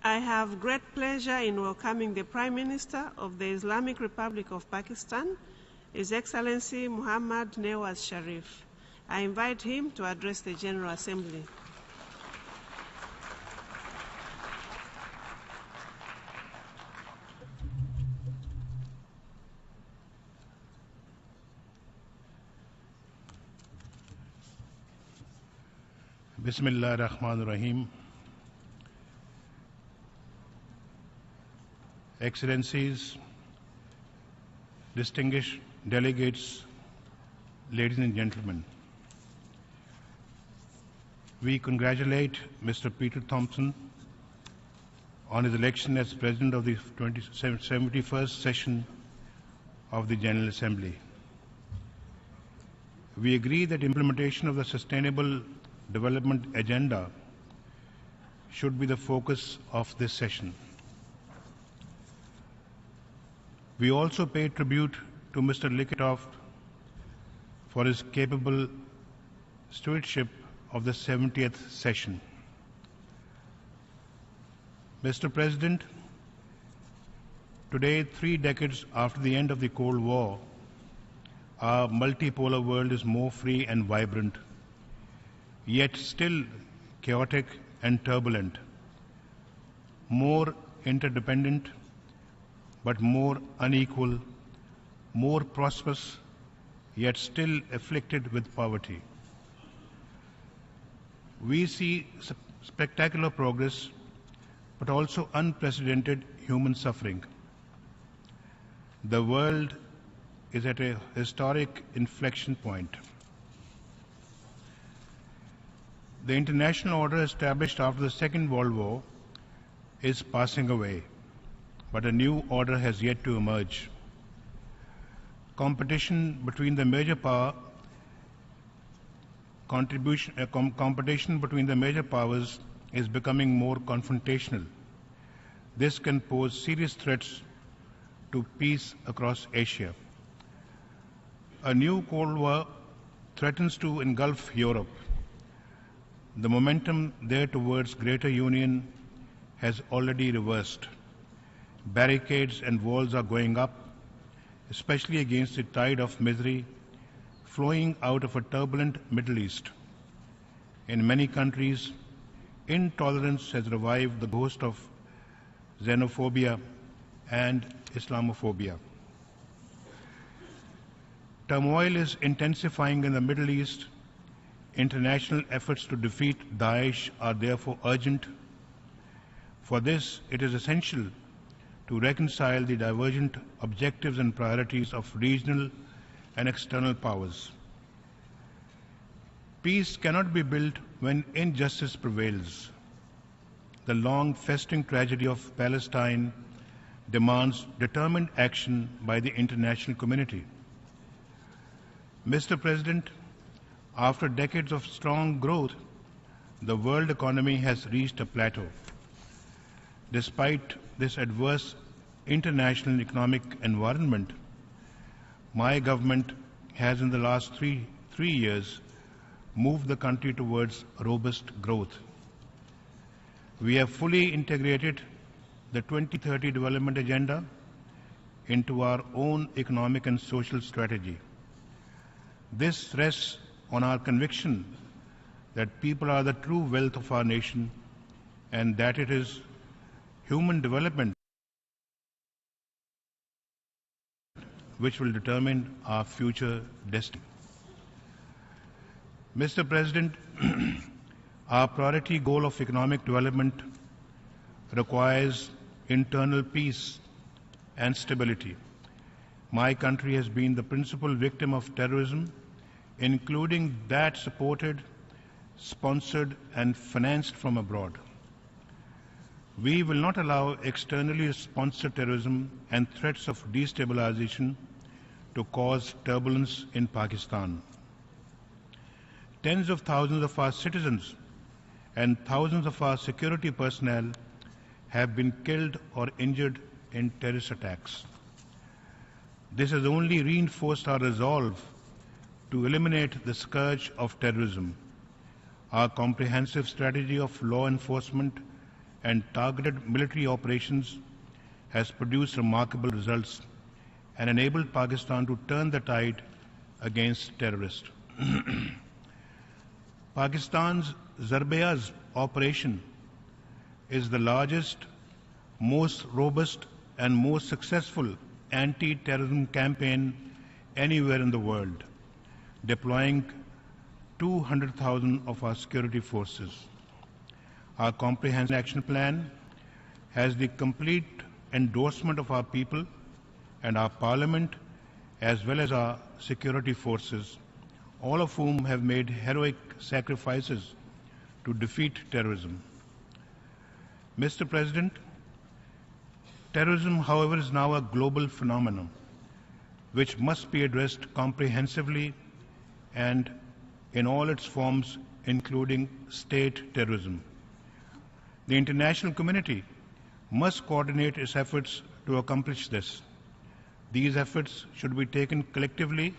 I have great pleasure in welcoming the Prime Minister of the Islamic Republic of Pakistan, His Excellency Muhammad Nawaz Sharif. I invite him to address the General Assembly. Bismillah ar-Rahman ar-Rahim. Excellencies, distinguished delegates, ladies and gentlemen, we congratulate Mr. Peter Thompson on his election as President of the 71st session of the General Assembly. We agree that implementation of the Sustainable Development Agenda should be the focus of this session. We also pay tribute to Mr. Likitoft for his capable stewardship of the 70th session. Mr. President, today, 3 decades after the end of the Cold War, our multipolar world is more free and vibrant, yet still chaotic and turbulent, more interdependent, but more unequal, more prosperous, yet still afflicted with poverty. We see spectacular progress, but also unprecedented human suffering. The world is at a historic inflection point. The international order established after the Second World War is passing away, but a new order has yet to emerge. Competition between the major powers is becoming more confrontational. This can pose serious threats to peace across Asia. A new Cold War threatens to engulf Europe. The momentum there towards greater union has already reversed. Barricades and walls are going up, especially against the tide of misery flowing out of a turbulent Middle East. In many countries, intolerance has revived the ghost of xenophobia and Islamophobia. Turmoil is intensifying in the Middle East. International efforts to defeat Daesh are therefore urgent. For this, it is essential to reconcile the divergent objectives and priorities of regional and external powers. Peace cannot be built when injustice prevails. The long festering tragedy of Palestine demands determined action by the international community. Mr. President, after decades of strong growth, the world economy has reached a plateau. Despite this adverse international economic environment, my government has in the last three years moved the country towards robust growth. We have fully integrated the 2030 Development Agenda into our own economic and social strategy. This rests on our conviction that people are the true wealth of our nation and that it is human development which will determine our future destiny. Mr. President, our priority goal of economic development requires internal peace and stability. My country has been the principal victim of terrorism, including that supported, sponsored, and financed from abroad. We will not allow externally sponsored terrorism and threats of destabilization to cause turbulence in Pakistan. Tens of thousands of our citizens and thousands of our security personnel have been killed or injured in terrorist attacks. This has only reinforced our resolve to eliminate the scourge of terrorism. Our comprehensive strategy of law enforcement and targeted military operations has produced remarkable results and enabled Pakistan to turn the tide against terrorists. Pakistan's Zarbayaz operation is the largest, most robust and most successful anti-terrorism campaign anywhere in the world, deploying 200,000 of our security forces. Our comprehensive action plan has the complete endorsement of our people and our parliament, as well as our security forces, all of whom have made heroic sacrifices to defeat terrorism. Mr. President, terrorism, however, is now a global phenomenon which must be addressed comprehensively and in all its forms, including state terrorism. The international community must coordinate its efforts to accomplish this. These efforts should be taken collectively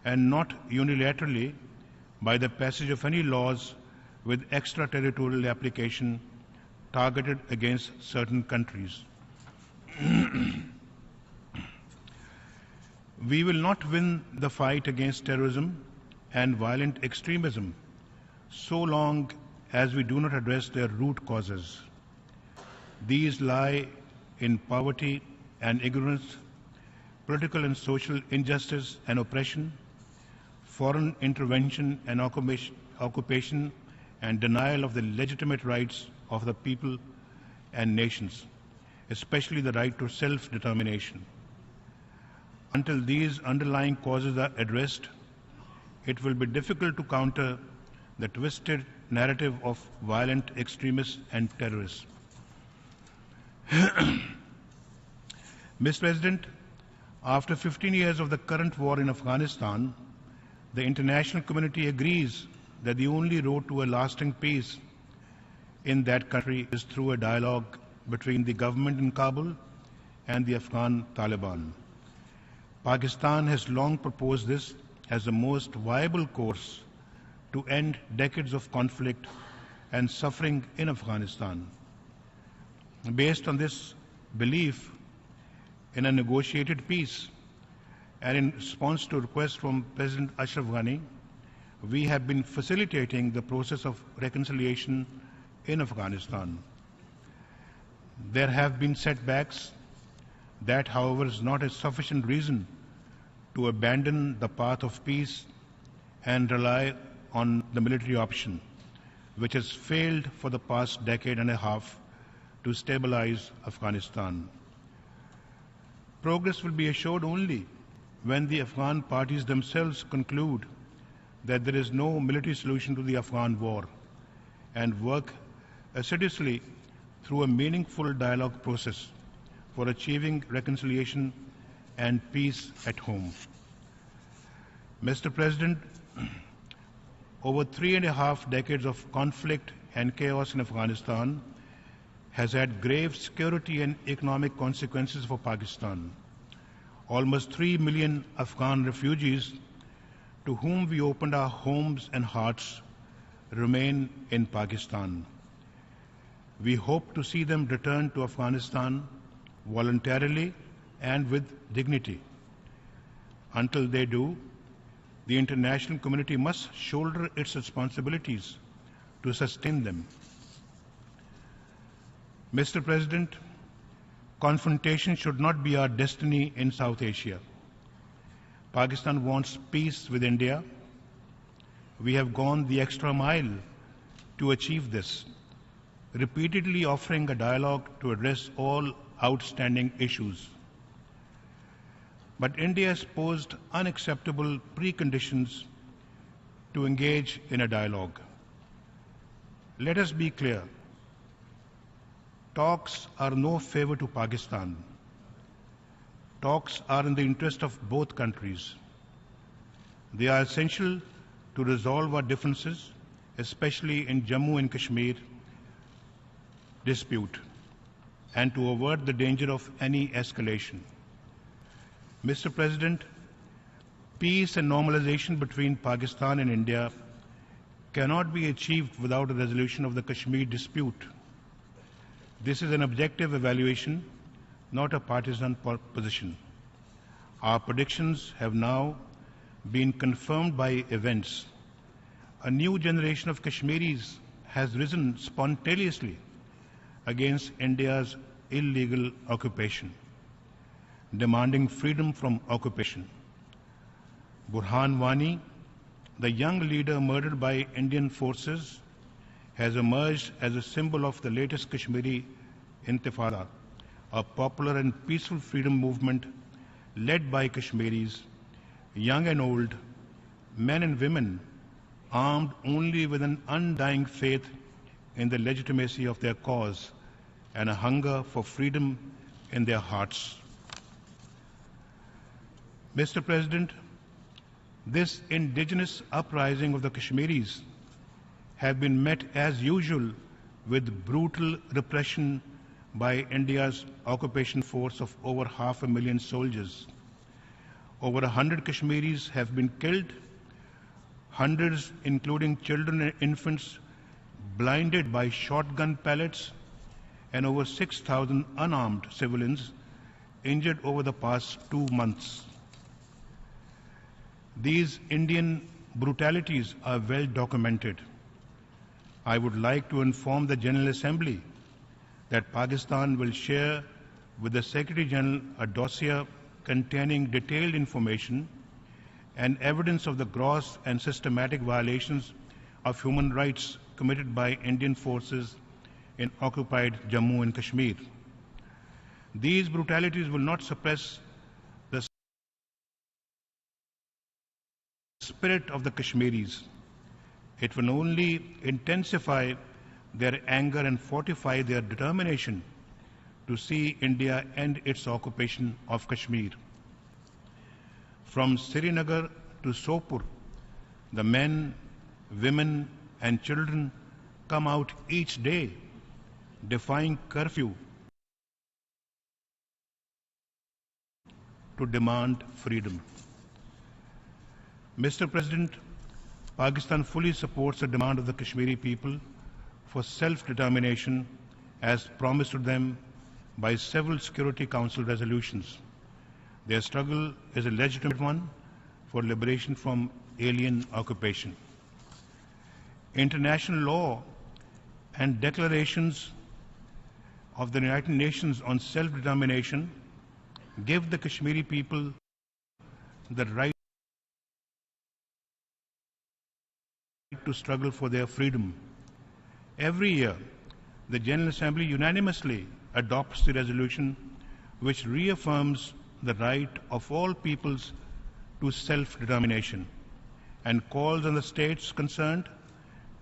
and not unilaterally by the passage of any laws with extraterritorial application targeted against certain countries. We will not win the fight against terrorism and violent extremism so long as we do not address their root causes. These lie in poverty and ignorance, political and social injustice and oppression, foreign intervention and occupation, and denial of the legitimate rights of the people and nations, especially the right to self-determination. Until these underlying causes are addressed, it will be difficult to counter the twisted narrative of violent extremists and terrorists. Mr. President, after 15 years of the current war in Afghanistan, the international community agrees that the only road to a lasting peace in that country is through a dialogue between the government in Kabul and the Afghan Taliban. Pakistan has long proposed this as the most viable course to end decades of conflict and suffering in Afghanistan. Based on this belief in a negotiated peace and in response to requests from President Ashraf Ghani, we have been facilitating the process of reconciliation in Afghanistan. There have been setbacks. That, however, is not a sufficient reason to abandon the path of peace and rely on the military option, which has failed for the past decade and a half to stabilize Afghanistan. Progress will be assured only when the Afghan parties themselves conclude that there is no military solution to the Afghan war and work assiduously through a meaningful dialogue process for achieving reconciliation and peace at home. Mr. President, over 3.5 decades of conflict and chaos in Afghanistan has had grave security and economic consequences for Pakistan. Almost 3 million Afghan refugees to whom we opened our homes and hearts remain in Pakistan. We hope to see them return to Afghanistan voluntarily and with dignity. Until they do, the international community must shoulder its responsibilities to sustain them. Mr. President, confrontation should not be our destiny in South Asia. Pakistan wants peace with India. We have gone the extra mile to achieve this, repeatedly offering a dialogue to address all outstanding issues. But India has posed unacceptable preconditions to engage in a dialogue. Let us be clear. Talks are no favor to Pakistan. Talks are in the interest of both countries. They are essential to resolve our differences, especially in Jammu and Kashmir dispute, and to avert the danger of any escalation. Mr. President, peace and normalization between Pakistan and India cannot be achieved without a resolution of the Kashmir dispute. This is an objective evaluation, not a partisan position. Our predictions have now been confirmed by events. A new generation of Kashmiris has risen spontaneously against India's illegal occupation, demanding freedom from occupation. Burhan Wani, the young leader murdered by Indian forces, has emerged as a symbol of the latest Kashmiri Intifada, a popular and peaceful freedom movement led by Kashmiris, young and old, men and women, armed only with an undying faith in the legitimacy of their cause and a hunger for freedom in their hearts. Mr. President, this indigenous uprising of the Kashmiris have been met as usual with brutal repression by India's occupation force of over 500,000 soldiers. Over 100 Kashmiris have been killed, hundreds, including children and infants, blinded by shotgun pellets, and over 6,000 unarmed civilians injured over the past 2 months. These Indian brutalities are well documented. I would like to inform the General Assembly that Pakistan will share with the Secretary General a dossier containing detailed information and evidence of the gross and systematic violations of human rights committed by Indian forces in occupied Jammu and Kashmir. These brutalities will not suppress the spirit of the Kashmiris. It will only intensify their anger and fortify their determination to see India end its occupation of Kashmir. From Srinagar to Sopur, the men, women, and children come out each day, defying curfew to demand freedom. Mr. President, Pakistan fully supports the demand of the Kashmiri people for self-determination as promised to them by several Security Council resolutions. Their struggle is a legitimate one for liberation from alien occupation. International law and declarations of the United Nations on self-determination give the Kashmiri people the right to struggle for their freedom. Every year, the General Assembly unanimously adopts the resolution which reaffirms the right of all peoples to self-determination and calls on the states concerned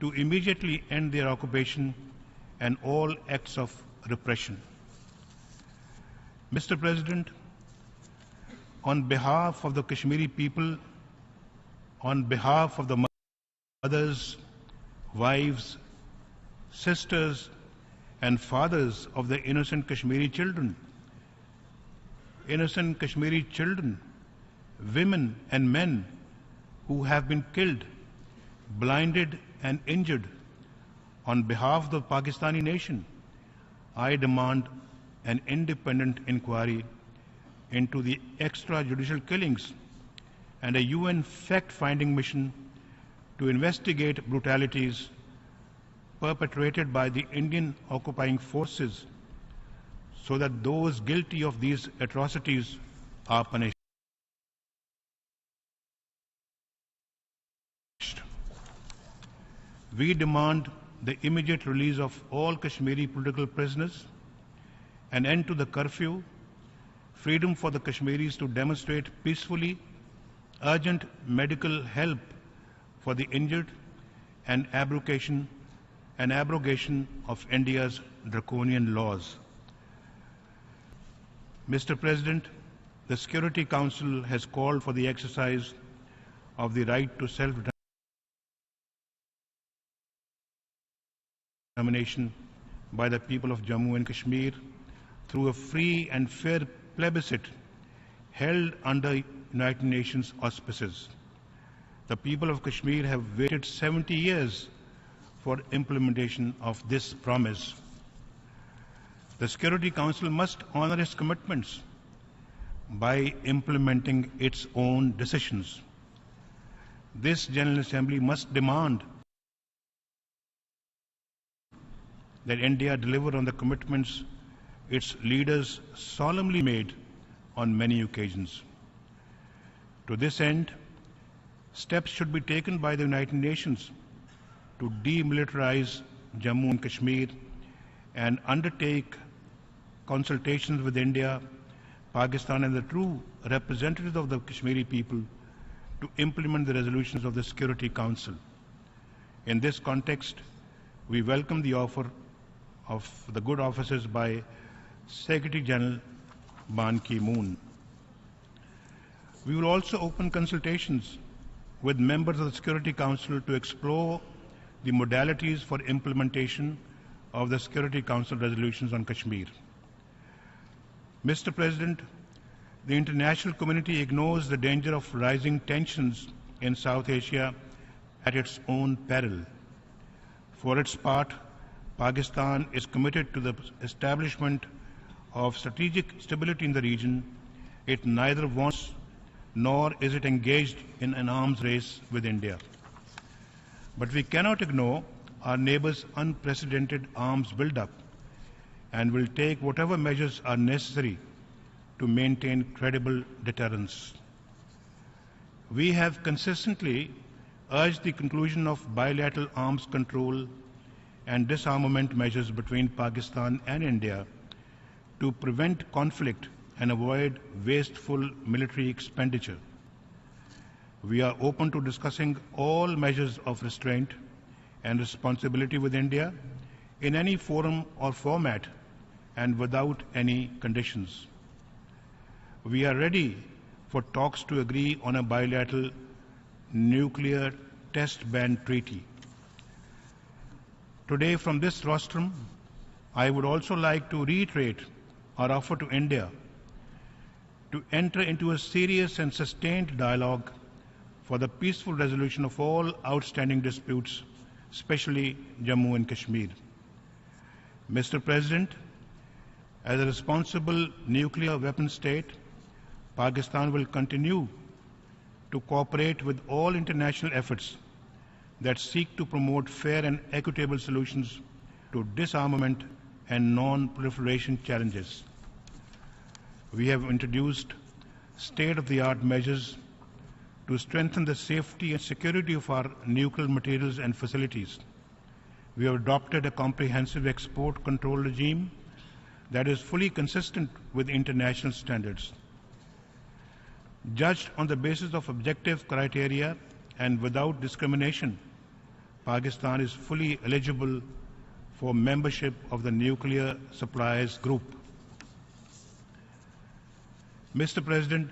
to immediately end their occupation and all acts of repression. Mr. President, on behalf of the Kashmiri people, on behalf of the mothers, wives, sisters, and fathers of the innocent Kashmiri children, women and men who have been killed, blinded, and injured, on behalf of the Pakistani nation, I demand an independent inquiry into the extrajudicial killings and a UN fact-finding mission to investigate brutalities perpetrated by the Indian occupying forces so that those guilty of these atrocities are punished. We demand the immediate release of all Kashmiri political prisoners, an end to the curfew, freedom for the Kashmiris to demonstrate peacefully, urgent medical help for the injured, and abrogation of India's draconian laws. Mr. President, the Security Council has called for the exercise of the right to self-determination by the people of Jammu and Kashmir through a free and fair plebiscite held under United Nations auspices. The people of Kashmir have waited 70 years for implementation of this promise. The Security Council must honor its commitments by implementing its own decisions. This General Assembly must demand that India deliver on the commitments its leaders solemnly made on many occasions. To this end, steps should be taken by the United Nations to demilitarize Jammu and Kashmir and undertake consultations with India, Pakistan and the true representatives of the Kashmiri people to implement the resolutions of the Security Council. In this context, we welcome the offer of the good offices by Secretary General Ban Ki-moon. We will also open consultations with members of the Security Council to explore the modalities for implementation of the Security Council resolutions on Kashmir. Mr. President, the international community ignores the danger of rising tensions in South Asia at its own peril. For its part, Pakistan is committed to the establishment of strategic stability in the region. It neither wants nor is it engaged in an arms race with India. But we cannot ignore our neighbors' unprecedented arms buildup and will take whatever measures are necessary to maintain credible deterrence. We have consistently urged the conclusion of bilateral arms control and disarmament measures between Pakistan and India to prevent conflict and avoid wasteful military expenditure. We are open to discussing all measures of restraint and responsibility with India in any forum or format and without any conditions. We are ready for talks to agree on a bilateral nuclear test ban treaty. Today, from this rostrum, I would also like to reiterate our offer to India to enter into a serious and sustained dialogue for the peaceful resolution of all outstanding disputes, especially Jammu and Kashmir. Mr. President, as a responsible nuclear weapon state, Pakistan will continue to cooperate with all international efforts that seek to promote fair and equitable solutions to disarmament and non-proliferation challenges. We have introduced state-of-the-art measures to strengthen the safety and security of our nuclear materials and facilities. We have adopted a comprehensive export control regime that is fully consistent with international standards. Judged on the basis of objective criteria and without discrimination, Pakistan is fully eligible for membership of the Nuclear Suppliers Group. Mr. President,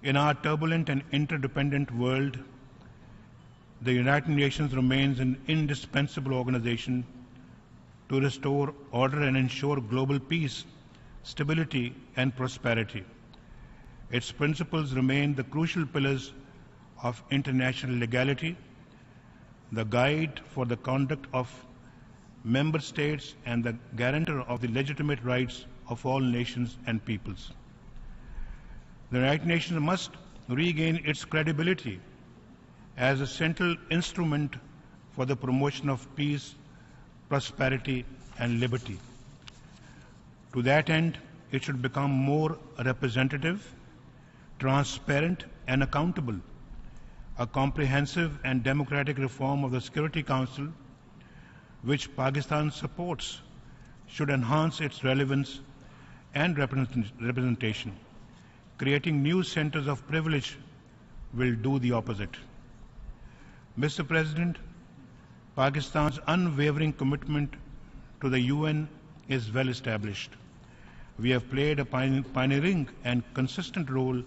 in our turbulent and interdependent world, the United Nations remains an indispensable organization to restore order and ensure global peace, stability, and prosperity. Its principles remain the crucial pillars of international legality, the guide for the conduct of member states, and the guarantor of the legitimate rights of all nations and peoples. The United Nations must regain its credibility as a central instrument for the promotion of peace, prosperity, and liberty. To that end, it should become more representative, transparent, and accountable. A comprehensive and democratic reform of the Security Council, which Pakistan supports, should enhance its relevance and representation. Creating new centers of privilege will do the opposite. Mr. President, Pakistan's unwavering commitment to the UN is well established. We have played a pioneering and consistent role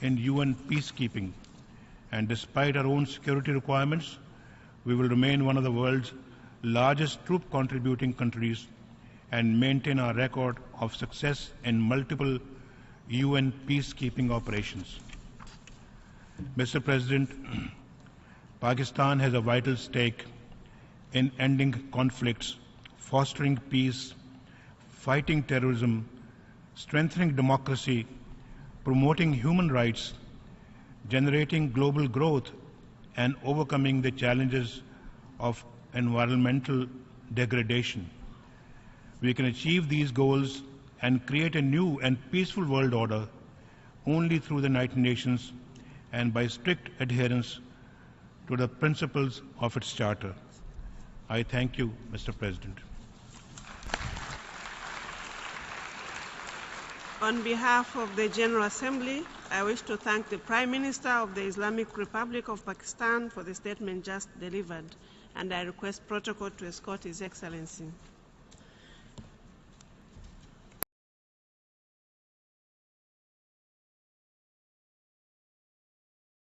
in UN peacekeeping, and despite our own security requirements, we will remain one of the world's largest troop contributing countries and maintain our record of success in multiple UN peacekeeping operations. Mr. President, Pakistan has a vital stake in ending conflicts, fostering peace, fighting terrorism, strengthening democracy, promoting human rights, generating global growth, and overcoming the challenges of environmental degradation. We can achieve these goals and create a new and peaceful world order only through the United Nations and by strict adherence to the principles of its charter. I thank you, Mr. President. On behalf of the General Assembly, I wish to thank the Prime Minister of the Islamic Republic of Pakistan for the statement just delivered, and I request protocol to escort His Excellency.